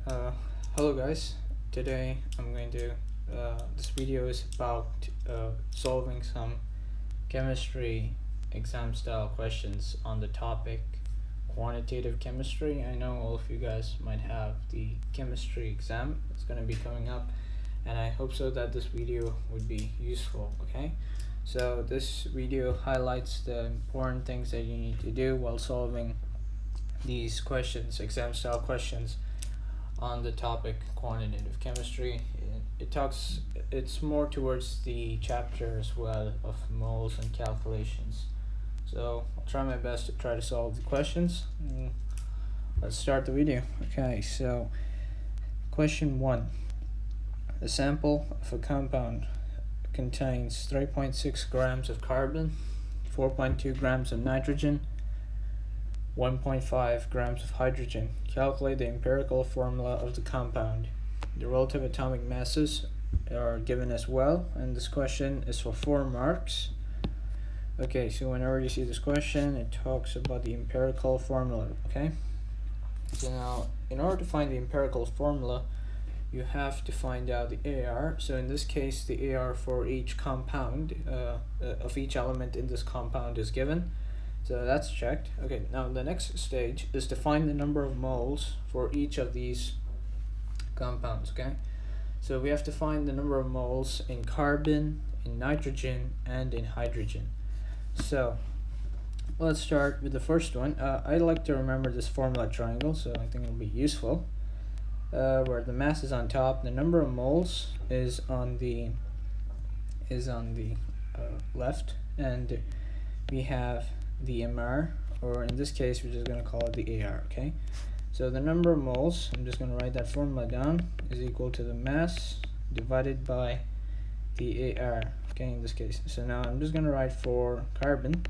Uh, Hello guys. Today I'm going to this video is about solving some chemistry exam style questions on the topic quantitative chemistry. I know all of you guys might have the chemistry exam. It's going to be coming up, and I hope so that this video would be useful. Okay, so this video highlights the important things that you need to do while solving these questions, exam style questions on the topic quantitative chemistry. It's more towards the chapter as well of moles and calculations. So I'll try my best to try to solve the questions. Let's start the video. Okay, so question 1. A sample of a compound contains 3.6 grams of carbon, 4.2 grams of nitrogen, 1.5 grams of hydrogen. Calculate the empirical formula of the compound. The relative atomic masses are given as well, and this question is for 4 marks. Okay, so whenever you see this question, it talks about the empirical formula. Okay, so now in order to find the empirical formula, you have to find out the AR. So in this case, the AR for each compound of each element in this compound is given. So that's checked. Okay, now the next stage is to find the number of moles for each of these compounds. Okay, so we have to find the number of moles in carbon, in nitrogen, and in hydrogen. So let's start with the first one. I like to remember this formula triangle, so I think it'll be useful. Where the mass is on top, the number of moles is on the left, and we have the MR, or in this case we're just going to call it the AR. Okay, so the number of moles, I'm just going to write that formula down, is equal to the mass divided by the AR. Okay, in this case. So now I'm just going to write for carbon,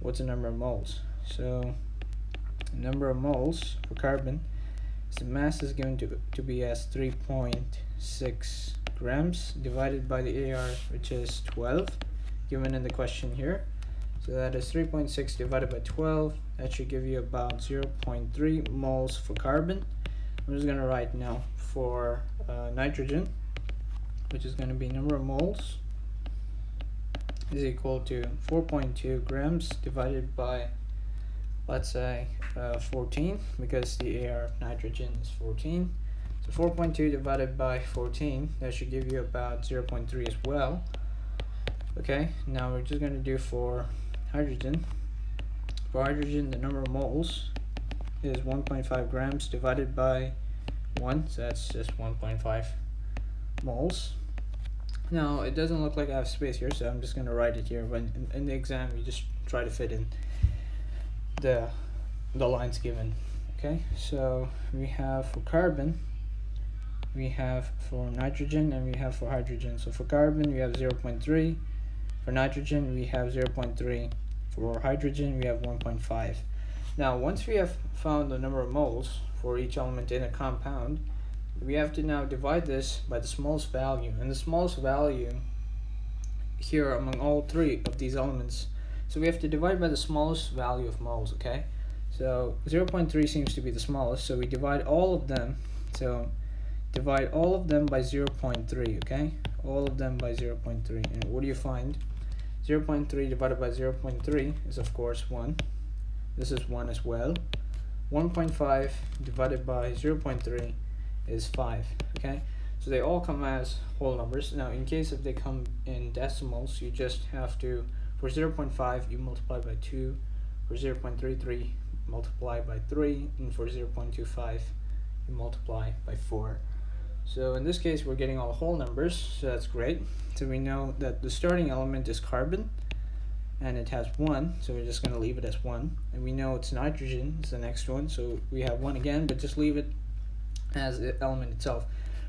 what's the number of moles. So the number of moles for carbon, so the mass is given to be as 3.6 grams divided by the AR, which is 12, given in the question here. So that is 3.6 divided by 12. That should give you about 0.3 moles for carbon. I'm just going to write now for nitrogen, which is going to be number of moles is equal to 4.2 grams divided by, let's say, 14, because the AR of nitrogen is 14. So 4.2 divided by 14, that should give you about 0.3 as well. Okay, now we're just going to do for hydrogen. For hydrogen, the number of moles is 1.5 grams divided by 1, so that's just 1.5 moles. Now it doesn't look like I have space here, so I'm just going to write it here. When in the exam, you just try to fit in the lines given. Okay, so we have for carbon, we have for nitrogen, and we have for hydrogen. So for carbon we have 0.3, for nitrogen we have 0.3, for hydrogen we have 1.5. Now once we have found the number of moles for each element in a compound, we have to now divide this by the smallest value, and the smallest value here among all 3 of these elements, so we have to divide by the smallest value of moles. Okay, so 0.3 seems to be the smallest, so we divide all of them. So divide all of them by 0.3. okay, all of them by 0.3, and what do you find? 0.3 divided by 0.3 is of course 1. This is 1 as well. 1.5 divided by 0.3 is 5. Okay, so they all come as whole numbers. Now in case if they come in decimals, you just have to, for 0.5 you multiply by 2, for 0.33 multiply by 3, and for 0.25 you multiply by 4. So in this case we're getting all whole numbers, so that's great. So we know that the starting element is carbon, and it has 1, so we're just going to leave it as 1. And we know it's nitrogen is the next one, so we have 1 again, but just leave it as the element itself.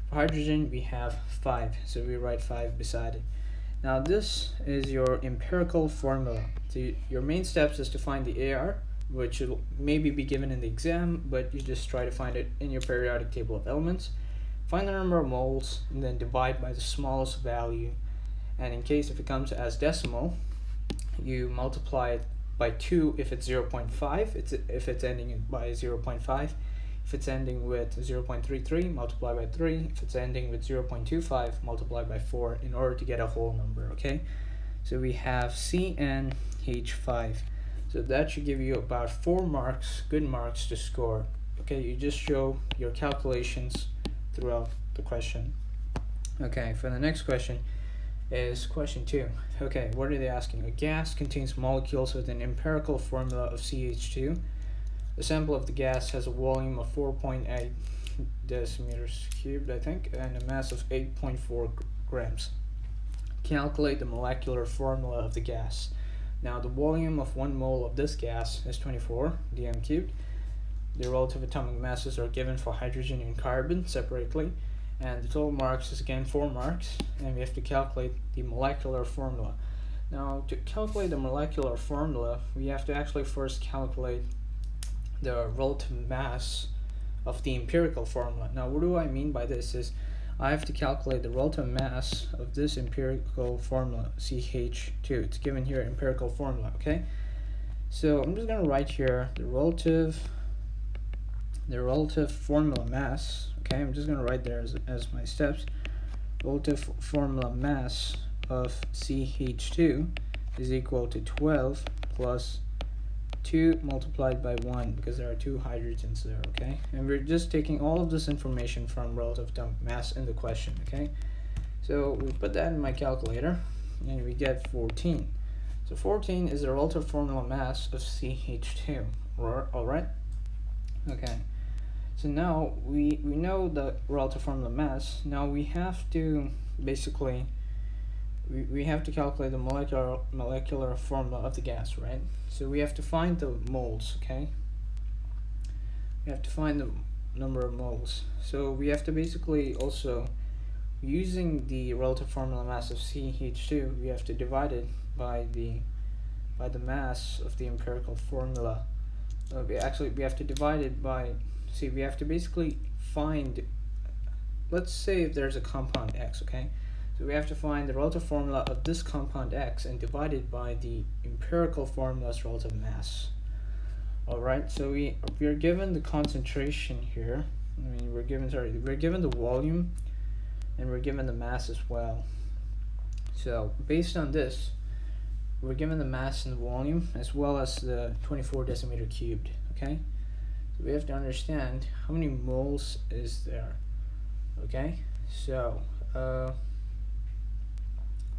For hydrogen we have 5, so we write 5 beside it. Now this is your empirical formula. So your main steps is to find the AR, which will maybe be given in the exam, but you just try to find it in your periodic table of elements. Find the number of moles, and then divide by the smallest value. And in case if it comes as decimal, you multiply it by 2 if it's 0.5. If it's ending by 0.5, If it's ending with 0.33, multiply by 3. If it's ending with 0.25, multiply by 4 in order to get a whole number, okay? So we have CNH5. So that should give you about 4 marks, good marks to score. Okay, you just show your calculations throughout the question. Okay, for the next question is question 2. Okay, what are they asking? A gas contains molecules with an empirical formula of CH2. The sample of the gas has a volume of 4.8 decimeters cubed, I think, and a mass of 8.4 grams. Calculate the molecular formula of the gas. Now, the volume of 1 mole of this gas is 24 dm cubed. The relative atomic masses are given for hydrogen and carbon separately, and the total marks is again 4 marks, and we have to calculate the molecular formula. Now, to calculate the molecular formula, we have to actually first calculate the relative mass of the empirical formula. Now, what do I mean by this is I have to calculate the relative mass of this empirical formula, CH2. It's given here, empirical formula, okay? So I'm just going to write here the relative formula mass, okay? I'm just going to write there as my steps. Relative formula mass of CH2 is equal to 12 plus 2 multiplied by 1, because there are 2 hydrogens there, okay? And we're just taking all of this information from relative atomic mass in the question, okay? So we put that in my calculator, and we get 14. So 14 is the relative formula mass of CH2, alright? Okay. So now we know the relative formula mass. Now we have to basically we have to calculate the molecular formula of the gas, right? So we have to find the moles, okay? We have to find the number of moles. So we have to basically also, using the relative formula mass of CH2, we have to divide it by the mass of the empirical formula. We have to divide it by, we have to basically find, let's say if there's a compound X, okay? So we have to find the relative formula of this compound X and divide it by the empirical formula's relative mass. Alright, so we are given the concentration here. We're given the volume, and we're given the mass as well. So based on this, we're given the mass and the volume as well as the 24 decimeter cubed, okay? So we have to understand how many moles is there, okay? So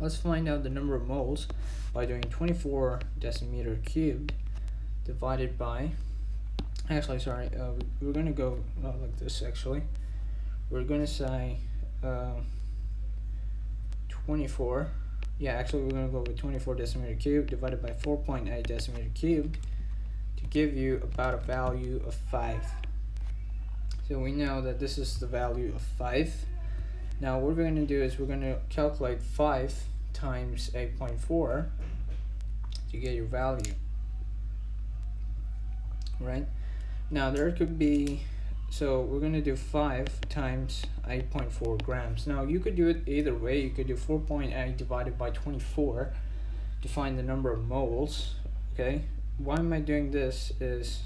let's find out the number of moles by doing 24 decimeter cubed divided by, actually sorry, we're going to go like this actually. We're going to say 24, yeah, actually we're going to go with 24 decimeter cubed divided by 4.8 decimeter cubed to give you about a value of 5. So we know that this is the value of 5. Now what we're going to do is we're going to calculate 5 times 8.4 to get your value, right? Now there could be, so we're going to do 5 times 8.4 grams. Now you could do it either way. You could do 4.8 divided by 24 to find the number of moles, okay? Why am I doing this is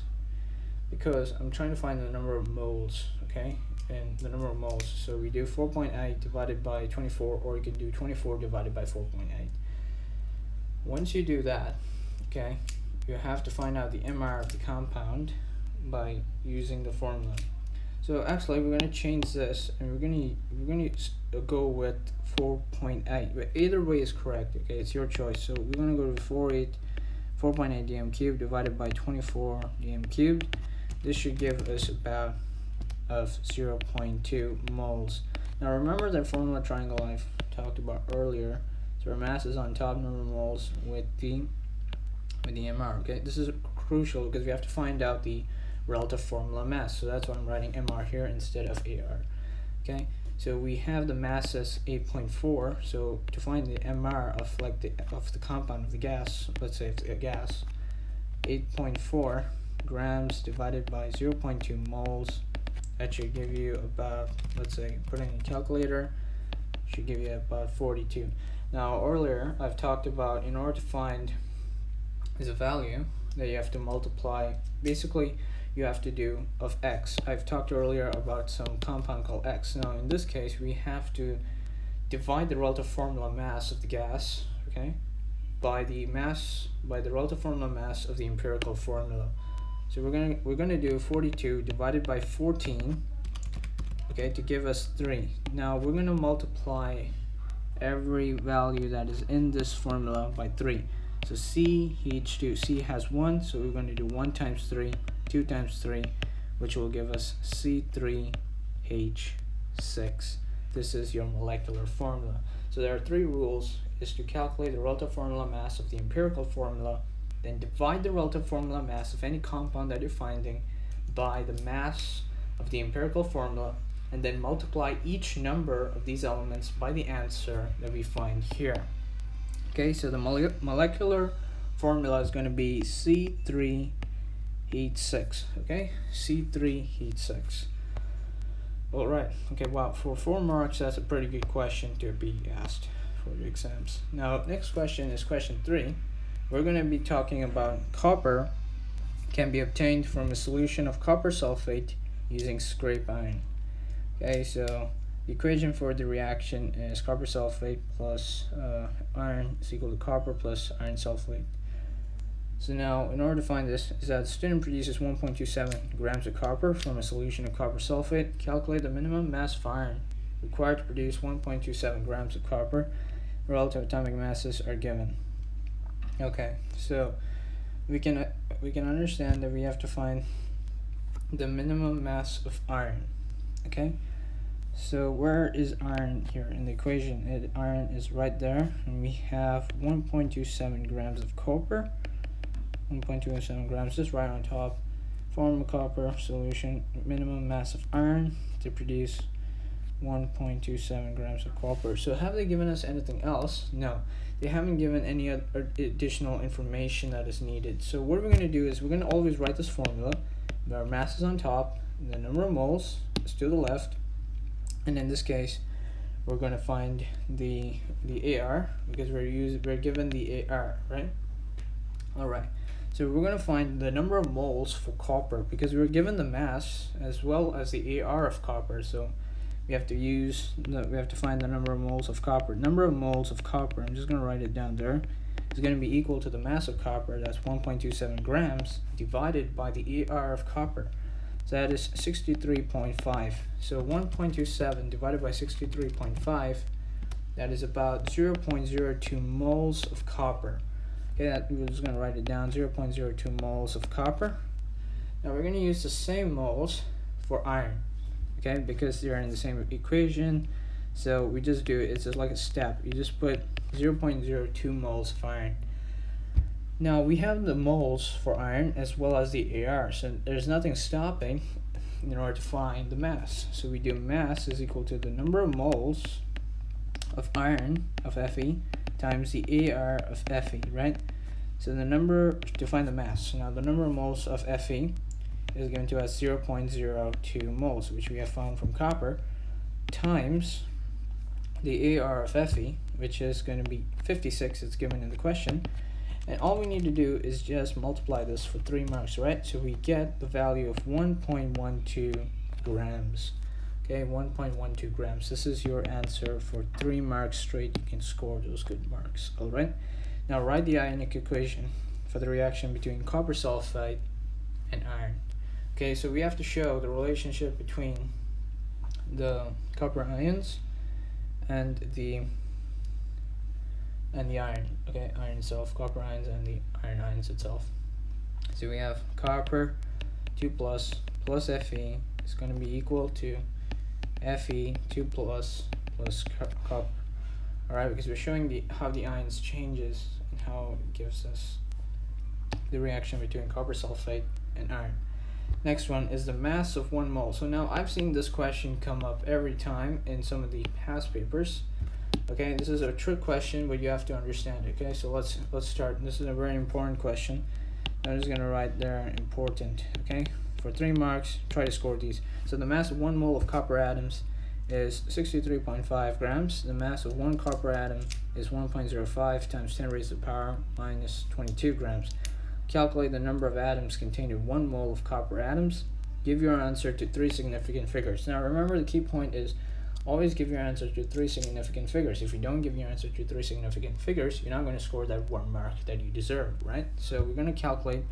because I'm trying to find the number of moles, okay? And the number of moles. So we do 4.8 divided by 24, or you can do 24 divided by 4.8. Once you do that, okay, you have to find out the MR of the compound by using the formula. So actually we're going to change this, and we're going to go with 4.8. But either way is correct, okay? It's your choice. So we're going to go to 4.8 dm cubed divided by 24 dm cubed. This should give us about of 0.2 moles. Now remember that formula triangle I've talked about earlier. So our mass is on top, number of moles with the MR. Okay, this is crucial because we have to find out the relative formula mass. So that's why I'm writing MR here instead of AR. Okay, so we have the mass as 8.4. So to find the MR of the compound of the gas, let's say it's a gas, 8.4 grams divided by 0.2 moles. That should give you about, let's say, put in a calculator, should give you about 42. Now earlier I've talked about, in order to find the value, that you have to multiply, basically you have to do of X. I've talked earlier about some compound called X. Now in this case we have to divide the relative formula mass of the gas, okay, by the relative formula mass of the empirical formula. So we're gonna do 42 divided by 14, okay, to give us 3. Now we're gonna multiply every value that is in this formula by 3. So CH2, C has 1, so we're going to do 1 times 3, 2 times 3, which will give us C3H6. This is your molecular formula. So there are 3 rules: is to calculate the relative formula mass of the empirical formula, then divide the relative formula mass of any compound that you're finding by the mass of the empirical formula, and then multiply each number of these elements by the answer that we find here. Okay, so the molecular formula is going to be C3H6. Okay, C3H6. All right. Okay. Wow. For 4 marks, that's a pretty good question to be asked for the exams. Now, next question is question 3. We're going to be talking about copper can be obtained from a solution of copper sulfate using scrape iron. Okay, so the equation for the reaction is copper sulfate plus iron is equal to copper plus iron sulfate. So now, in order to find this, is that the student produces 1.27 grams of copper from a solution of copper sulfate. Calculate the minimum mass of iron required to produce 1.27 grams of copper. Relative atomic masses are given. Okay, so we can understand that we have to find the minimum mass of iron. Okay, so where is iron here in the equation? Iron is right there, and we have 1.27 grams of copper. 1.27 grams just right on top. Form a copper solution, minimum mass of iron to produce 1.27 grams of copper. So have they given us anything else? No, they haven't given any other additional information that is needed. So what we're going to do is we're going to always write this formula. Our mass is on top, the number of moles is to the left, and in this case we're going to find the AR because we're given the AR, right? All right. So we're going to find the number of moles for copper because we're given the mass as well as the AR of copper. So we have to find the number of moles of copper. Number of moles of copper, I'm just going to write it down there, is going to be equal to the mass of copper, that's 1.27 grams, divided by the AR of copper. So that is 63.5. So 1.27 divided by 63.5, that is about 0.02 moles of copper. Okay, we're just going to write it down, 0.02 moles of copper. Now we're going to use the same moles for iron, okay, because they're in the same equation. So we just do it, it's just like a step. You just put 0.02 moles of iron. Now we have the moles for iron as well as the AR, so there's nothing stopping in order to find the mass. So we do mass is equal to the number of moles of iron of Fe times the AR of Fe, right? So the number to find the mass. Now the number of moles of Fe is given to us 0.02 moles, which we have found from copper, times the AR of Fe, which is going to be 56. It's given in the question. And all we need to do is just multiply this for 3 marks, right? So we get the value of 1.12 grams. Okay, 1.12 grams. This is your answer for 3 marks straight. You can score those good marks. All right. Now write the ionic equation for the reaction between copper sulfide and iron. Okay, so we have to show the relationship between the copper ions and the iron. Okay, iron itself, copper ions and the iron ions itself. So we have copper 2 plus Fe is going to be equal to Fe 2 plus copper. Alright, because we're showing how the ions changes and how it gives us the reaction between copper sulfate and iron. Next one is the mass of 1 mole. So now I've seen this question come up every time in some of the past papers. Okay, this is a trick question, but you have to understand it. Okay, so let's start. This is a very important question. I'm just gonna write there important. Okay, for 3 marks, try to score these. So the mass of 1 mole of copper atoms is 63.5 grams. The mass of 1 copper atom is 1.05 times 10 raised to the power minus 22 grams. calculate the number of atoms contained in 1 mole of copper atoms. Give your answer to 3 significant figures. Now remember, the key point is always give your answer to 3 significant figures. If you don't give your answer to 3 significant figures, you're not going to score that 1 mark that you deserve, right? So we're going to calculate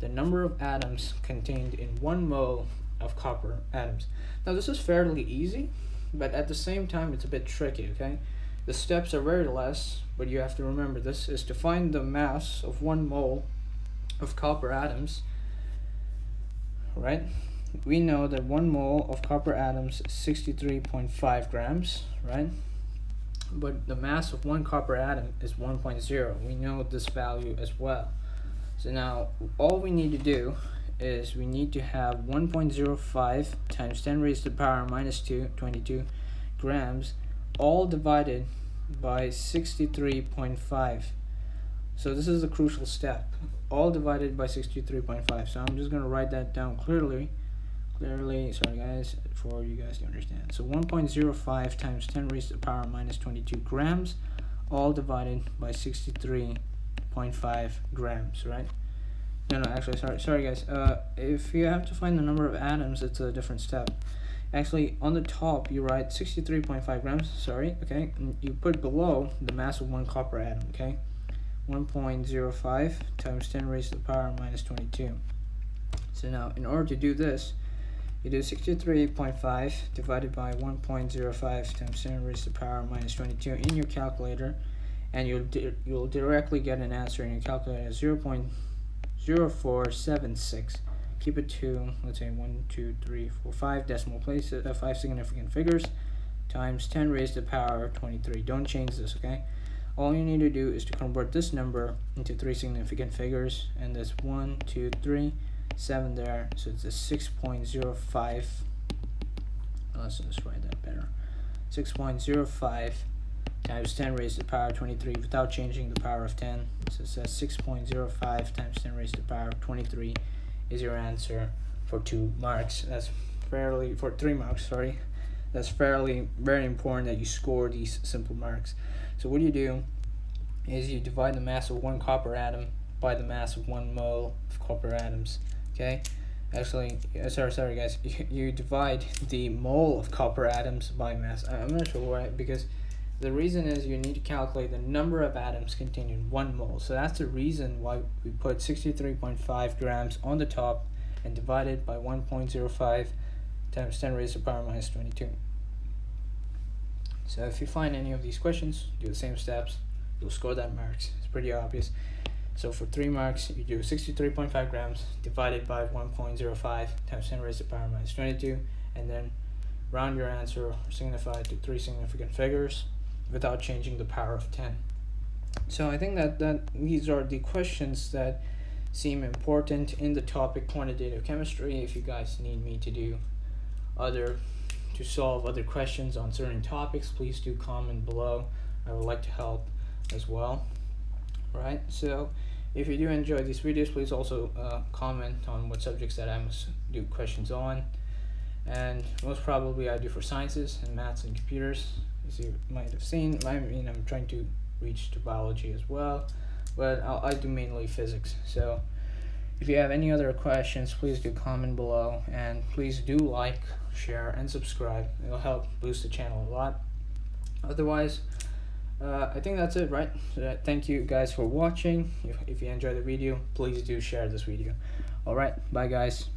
the number of atoms contained in 1 mole of copper atoms. Now this is fairly easy, but at the same time it's a bit tricky, okay? The steps are very less, but you have to remember this is to find the mass of 1 mole of copper atoms, right? We know that 1 mole of copper atoms is 63.5 grams, right? But the mass of 1 copper atom is 1.0. We know this value as well. So now all we need to do is we need to have 1.05 times 10 raised to the power minus 22 grams, all divided by 63.5. So this is a crucial step, all divided by 63.5. So I'm just going to write that down clearly, sorry guys, for you guys to understand. So 1.05 times 10 raised to the power minus 22 grams, all divided by 63.5 grams, right? No, actually, sorry guys. If you have to find the number of atoms, it's a different step. Actually, on the top, you write 63.5 grams, sorry, okay? And you put below the mass of 1 copper atom, okay? 1.05 times 10 raised to the power minus 22. So now, in order to do this, you do 63.5 divided by 1.05 times 10 raised to the power minus 22 in your calculator, and you'll directly get an answer in your calculator, 0.0476. Keep it to, let's say, 1, 2, 3, 4, 5 decimal places, 5 significant figures, times 10 raised to the power 23. Don't change this, okay? All you need to do is to convert this number into 3 significant figures, and that's 1, 2, 3, 7 there, so it's a 6.05. Let's just write that better. 6.05 times 10 raised to the power 23 without changing the power of 10. So it says 6.05 times 10 raised to the power 23 is your answer for 2 marks. That's fairly, for 3 marks, sorry. That's fairly very important that you score these simple marks. So what you do is you divide the mass of 1 copper atom by the mass of 1 mole of copper atoms, okay? Actually, sorry guys, you divide the mole of copper atoms by mass. I'm not sure why, because the reason is you need to calculate the number of atoms contained in 1 mole. So that's the reason why we put 63.5 grams on the top and divide it by 1.05 times 10 raised to the power minus 22. So if you find any of these questions, do the same steps, you'll score that marks. It's pretty obvious. So for 3 marks, you do 63.5 grams divided by 1.05 times 10 raised to the power minus 22, and then round your answer or signify it to 3 significant figures without changing the power of 10. So I think that these are the questions that seem important in the topic quantitative chemistry. If you guys need me to do to solve other questions on certain topics, please do comment below. I would like to help as well. Right, so if you do enjoy these videos, please also comment on what subjects that I must do questions on. And most probably I do for sciences and maths and computers, as you might have seen. I'm trying to reach to biology as well, but I do mainly physics. So if you have any other questions, please do comment below, and please do like, share, and subscribe. It'll help boost the channel a lot. Otherwise, I think that's it, right? So thank you guys for watching. If you enjoyed the video, please do share this video. Alright, bye guys.